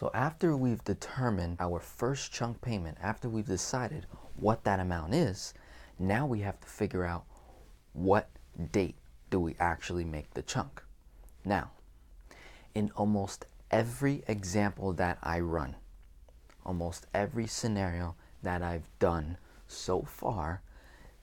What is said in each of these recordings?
So after we've determined our first chunk payment, after we've decided what that amount is, now we have to figure out what date do we actually make the chunk. Now, in almost every example that I run, almost every scenario that I've done so far,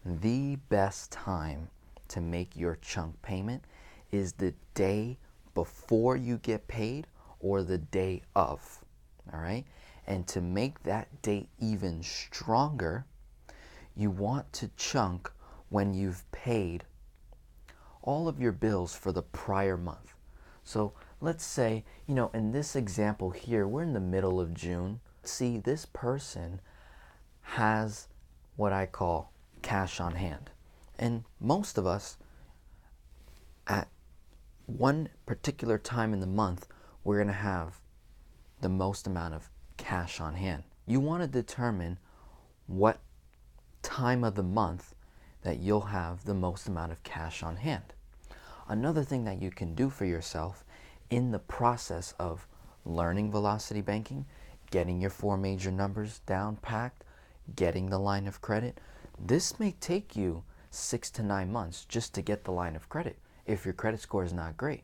the best time to make your chunk payment is the day before you get paid or the day of, all right? And to make that date even stronger, you want to chunk when you've paid all of your bills for the prior month. So let's say, in this example here, we're in the middle of June. See, this person has what I call cash on hand. And most of us, at one particular time in the month, we're going to have the most amount of cash on hand. You want to determine what time of the month that you'll have the most amount of cash on hand. Another thing that you can do for yourself in the process of learning velocity banking, getting your 4 major numbers down packed, getting the line of credit, this may take you 6 to 9 months just to get the line of credit if your credit score is not great.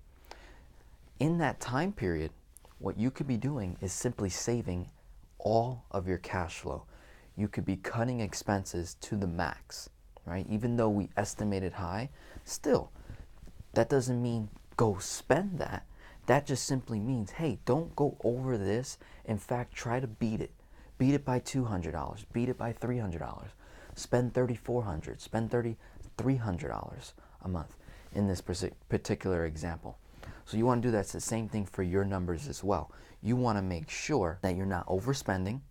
In that time period, what you could be doing is simply saving all of your cash flow. You could be cutting expenses to the max, right? Even though we estimated high, still, that doesn't mean go spend that. That just simply means, hey, don't go over this. In fact, try to beat it. Beat it by $200, beat it by $300. Spend $3,400, spend $3,300 a month in this particular example. So you want to do that's the same thing for your numbers as well. You want to make sure that you're not overspending,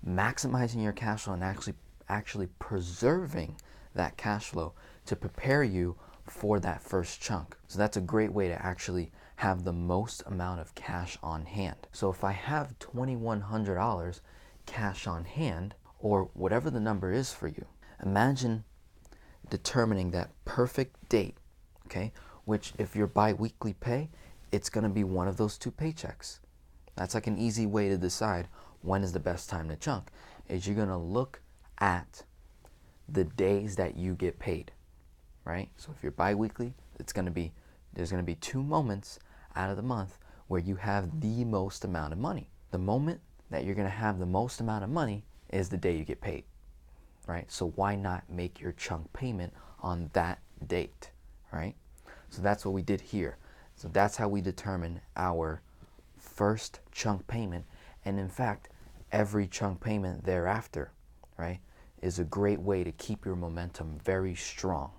maximizing your cash flow, and actually preserving that cash flow to prepare you for that first chunk. So that's a great way to actually have the most amount of cash on hand. So if I have $2,100 cash on hand, or whatever the number is for you, imagine determining that perfect date, okay? Which if you're bi-weekly pay, it's gonna be one of those 2 paychecks. That's like an easy way to decide when is the best time to chunk, is you're gonna look at the days that you get paid, right? So if you're bi-weekly, there's gonna be 2 moments out of the month where you have the most amount of money. The moment that you're gonna have the most amount of money is the day you get paid, right? So why not make your chunk payment on that date, right? So that's what we did here. So that's how we determine our first chunk payment. And in fact, every chunk payment thereafter, right, is a great way to keep your momentum very strong.